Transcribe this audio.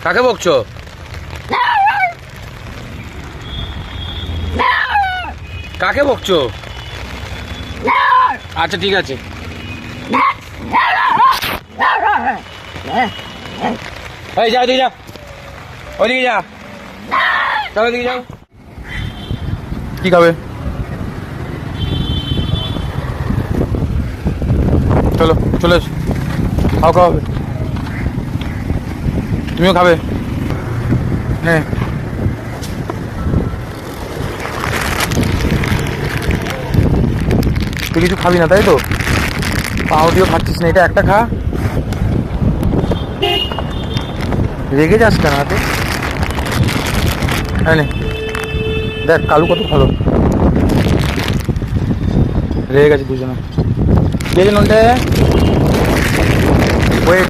কাকে বকছো? কাকে বকছো? আচ্ছা ঠিক আছে। এই যা, ওদিকে যা, ওদিকে যা, চলো ওদিকে যাও। কি খাবে? চলো চলে এসো, খাও খাওয়া হবে। তুমিও খাবে? হ্যাঁ। তুই কিছু খাবি না তাই তো? পাউরুটিও খাচ্ছিস না, এটা একটা খা। রেগে যাস কেন হাতে? হ্যাঁ, দেখ কালু কত ভালো। রেগে গেছে দুজনে। কে যে নন্টে?